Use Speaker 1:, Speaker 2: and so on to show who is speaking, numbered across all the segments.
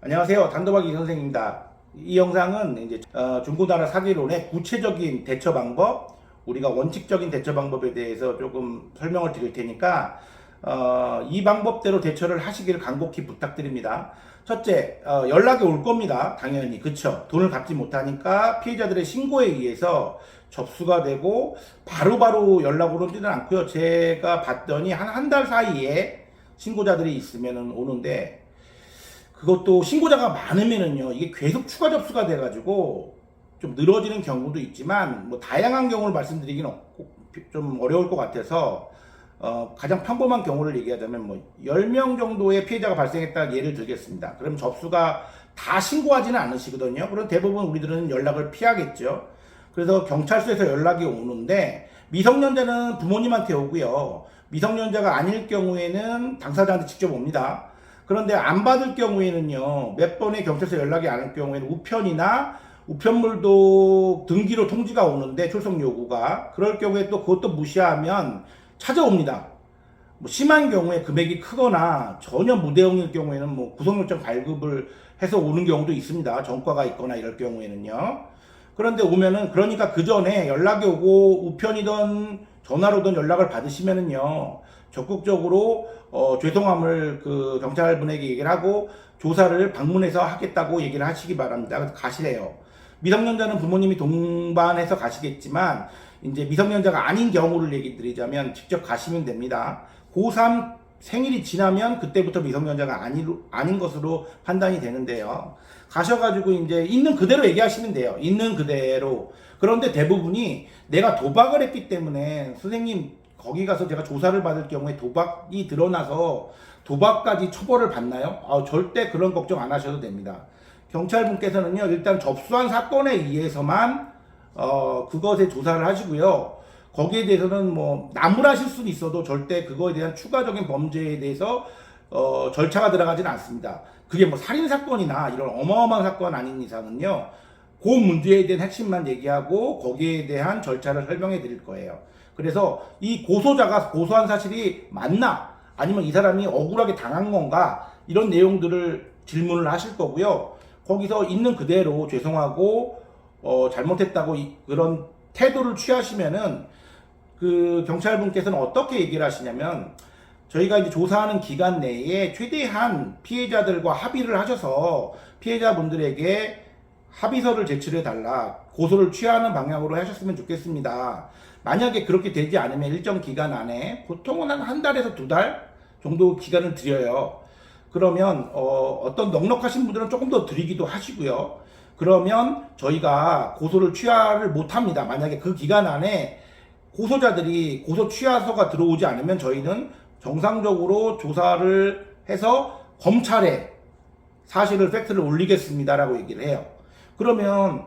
Speaker 1: 안녕하세요. 단도박이 선생입니다. 이 영상은 이제 중고나라 사기론의 구체적인 대처 방법, 우리가 원칙적인 대처 방법에 대해서 조금 설명을 드릴 테니까 이 방법대로 대처를 하시기를 간곡히 부탁드립니다. 첫째, 연락이 올 겁니다. 당연히. 그쵸? 돈을 갚지 못하니까 피해자들의 신고에 의해서 접수가 되고 바로바로 연락 오지는 않고요. 제가 봤더니 한 달 사이에 신고자들이 있으면 오는데, 그것도 신고자가 많으면은요, 이게 계속 추가 접수가 돼가지고 좀 늘어지는 경우도 있지만, 뭐 다양한 경우를 말씀드리기는 좀 어려울 것 같아서 가장 평범한 경우를 얘기하자면 뭐 10명 정도의 피해자가 발생했다 예를 들겠습니다. 그럼 접수가 다 신고하지는 않으시거든요. 그럼 대부분 우리들은 연락을 피하겠죠. 그래서 경찰서에서 연락이 오는데, 미성년자는 부모님한테 오고요, 미성년자가 아닐 경우에는 당사자한테 직접 옵니다. 그런데 안 받을 경우에는요, 몇 번의 경찰서 연락이 안 올 경우에는 우편이나 우편물도 등기로 통지가 오는데, 출석 요구가, 그럴 경우에 또 그것도 무시하면 찾아옵니다. 뭐 심한 경우에 금액이 크거나 전혀 무대응일 경우에는 뭐 구속영장 발급을 해서 오는 경우도 있습니다. 전과가 있거나 이럴 경우에는요. 그런데 오면은, 그러니까 그 전에 연락이 오고 우편이든 전화로든 연락을 받으시면은요, 적극적으로 죄송함을 그 경찰분에게 얘기를 하고 조사를 방문해서 하겠다고 얘기를 하시기 바랍니다. 그래서 가시래요. 미성년자는 부모님이 동반해서 가시겠지만, 이제 미성년자가 아닌 경우를 얘기 드리자면 직접 가시면 됩니다. 고3 생일이 지나면 그때부터 미성년자가 아닌 것으로 판단이 되는데요. 가셔가지고 이제 있는 그대로 얘기하시면 돼요. 있는 그대로. 그런데 대부분이 내가 도박을 했기 때문에 선생님, 거기 가서 제가 조사를 받을 경우에 도박이 드러나서 도박까지 처벌을 받나요? 절대 그런 걱정 안 하셔도 됩니다. 경찰분께서는요, 일단 접수한 사건에 의해서만 그것에 조사를 하시고요. 거기에 대해서는 뭐 나무라실 수는 있어도 절대 그거에 대한 추가적인 범죄에 대해서 절차가 들어가지는 않습니다. 그게 뭐 살인사건이나 이런 어마어마한 사건 아닌 이상은요, 그 문제에 대한 핵심만 얘기하고 거기에 대한 절차를 설명해 드릴 거예요. 그래서 이 고소자가 고소한 사실이 맞나, 아니면 이 사람이 억울하게 당한 건가, 이런 내용들을 질문을 하실 거고요. 거기서 있는 그대로 죄송하고 잘못했다고 그런 태도를 취하시면은, 그 경찰분께서는 어떻게 얘기를 하시냐면, 저희가 이제 조사하는 기간 내에 최대한 피해자들과 합의를 하셔서 피해자분들에게 합의서를 제출해 달라, 고소를 취하는 방향으로 하셨으면 좋겠습니다. 만약에 그렇게 되지 않으면 일정 기간 안에, 보통은 한 달에서 2달 정도 기간을 드려요. 그러면 어떤 넉넉하신 분들은 조금 더 드리기도 하시고요. 그러면 저희가 고소를 취하를 못합니다. 만약에 그 기간 안에 고소자들이 고소 취하서가 들어오지 않으면 저희는 정상적으로 조사를 해서 검찰에 사실을 팩트를 올리겠습니다라고 얘기를 해요. 그러면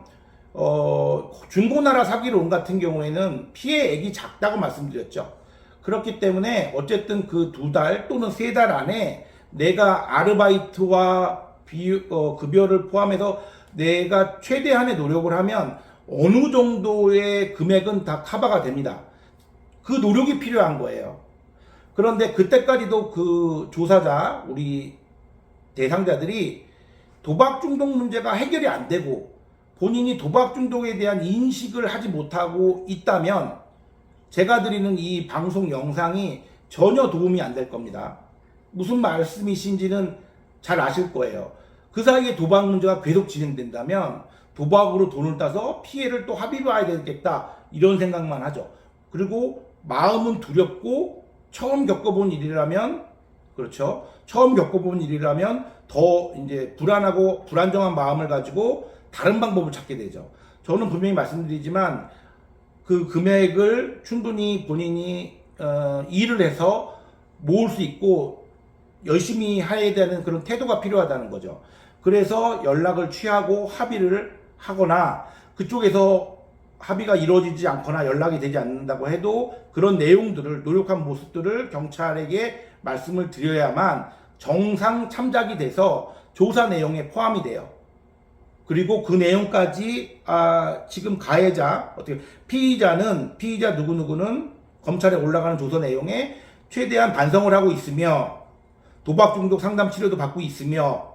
Speaker 1: 중고나라 사기론 같은 경우에는 피해액이 작다고 말씀드렸죠. 그렇기 때문에 어쨌든 그 2달 또는 3달 안에 내가 아르바이트와 급여를 포함해서 내가 최대한의 노력을 하면 어느 정도의 금액은 다 커버가 됩니다. 그 노력이 필요한 거예요. 그런데 그때까지도 그 조사자, 우리 대상자들이 도박 중독 문제가 해결이 안 되고 본인이 도박 중독에 대한 인식을 하지 못하고 있다면 제가 드리는 이 방송 영상이 전혀 도움이 안 될 겁니다. 무슨 말씀이신지는 잘 아실 거예요. 그 사이에 도박 문제가 계속 진행된다면 도박으로 돈을 따서 피해를 또 합의봐야 되겠다, 이런 생각만 하죠. 그리고 마음은 두렵고, 처음 겪어본 일이라면, 그렇죠, 처음 겪어본 일이라면 더 이제 불안하고 불안정한 마음을 가지고 다른 방법을 찾게 되죠. 저는 분명히 말씀드리지만 그 금액을 충분히 본인이 일을 해서 모을 수 있고 열심히 해야 되는 그런 태도가 필요하다는 거죠. 그래서 연락을 취하고 합의를 하거나, 그쪽에서 합의가 이루어지지 않거나 연락이 되지 않는다고 해도 그런 내용들을, 노력한 모습들을 경찰에게 말씀을 드려야만 정상 참작이 돼서 조사 내용에 포함이 돼요. 그리고 그 내용까지 지금 가해자, 어떻게 피의자 누구누구는 검찰에 올라가는 조서 내용에 최대한 반성을 하고 있으며 도박 중독 상담 치료도 받고 있으며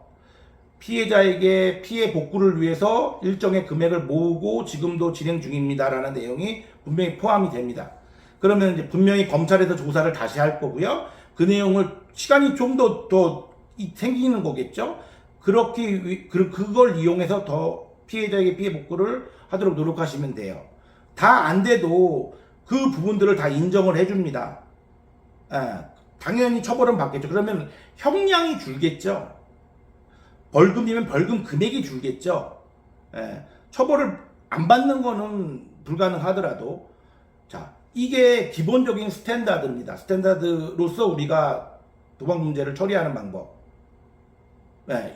Speaker 1: 피해자에게 피해 복구를 위해서 일정의 금액을 모으고 지금도 진행 중입니다라는 내용이 분명히 포함이 됩니다. 그러면 이제 분명히 검찰에서 조사를 다시 할 거고요. 그 내용을 시간이 좀 더 생기는 거겠죠. 그렇게 그걸 이용해서 더 피해자에게 피해 복구를 하도록 노력하시면 돼요. 다 안 돼도 그 부분들을 다 인정을 해줍니다. 당연히 처벌은 받겠죠. 그러면 형량이 줄겠죠. 벌금이면 벌금 금액이 줄겠죠. 처벌을 안 받는 거는 불가능하더라도, 자, 이게 기본적인 스탠다드입니다. 스탠다드로서 우리가 도박 문제를 처리하는 방법.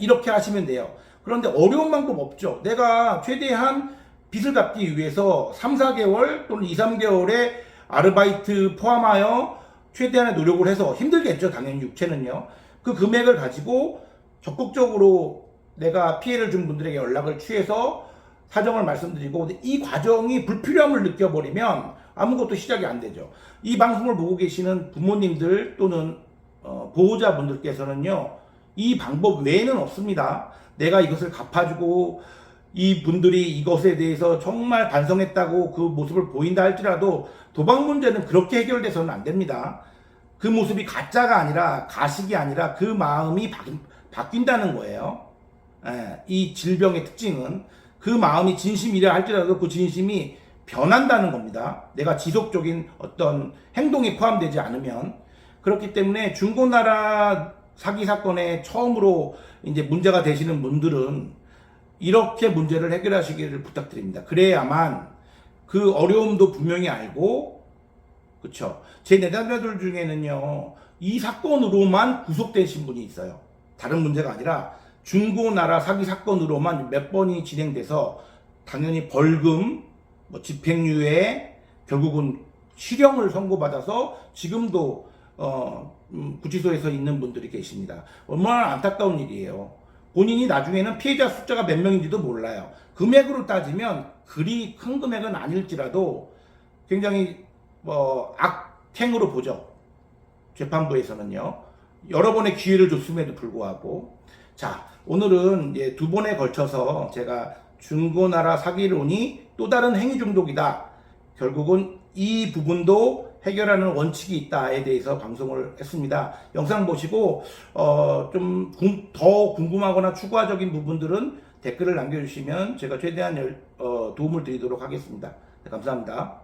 Speaker 1: 이렇게 하시면 돼요. 그런데 어려운 방법 없죠. 내가 최대한 빚을 갚기 위해서 3, 4개월 또는 2, 3개월의 아르바이트 포함하여 최대한의 노력을 해서 힘들겠죠. 당연히 육체는요. 그 금액을 가지고 적극적으로 내가 피해를 준 분들에게 연락을 취해서 사정을 말씀드리고, 근데 이 과정이 불필요함을 느껴버리면 아무것도 시작이 안 되죠. 이 방송을 보고 계시는 부모님들 또는 보호자분들께서는요, 이 방법 외에는 없습니다. 내가 이것을 갚아주고 이 분들이 이것에 대해서 정말 반성했다고 그 모습을 보인다 할지라도 도박 문제는 그렇게 해결돼서는 안 됩니다. 그 모습이 가짜가 아니라 가식이 아니라 그 마음이 바뀐다는 거예요. 이 질병의 특징은 그 마음이 진심이라 할지라도 그 진심이 변한다는 겁니다. 내가 지속적인 어떤 행동이 포함되지 않으면. 그렇기 때문에 중고나라 사기 사건에 처음으로 이제 문제가 되시는 분들은 이렇게 문제를 해결하시기를 부탁드립니다. 그래야만 그 어려움도 분명히 알고, 그쵸? 제 내담자들 중에는요, 이 사건으로만 구속되신 분이 있어요. 다른 문제가 아니라 중고나라 사기 사건으로만 몇 번이 진행돼서 당연히 벌금, 집행유예, 결국은 실형을 선고받아서 지금도 구치소에서 있는 분들이 계십니다. 얼마나 안타까운 일이에요. 본인이 나중에는 피해자 숫자가 몇 명인지도 몰라요. 금액으로 따지면 그리 큰 금액은 아닐지라도 굉장히 악행으로 보죠. 재판부에서는요. 여러 번의 기회를 줬음에도 불구하고. 자, 오늘은 이제 2번에 걸쳐서 제가 중고나라 사기론이 또 다른 행위 중독이다. 결국은 이 부분도 해결하는 원칙이 있다에 대해서 방송을 했습니다. 영상 보시고 좀 더 궁금하거나 추가적인 부분들은 댓글을 남겨주시면 제가 최대한 도움을 드리도록 하겠습니다. 네, 감사합니다.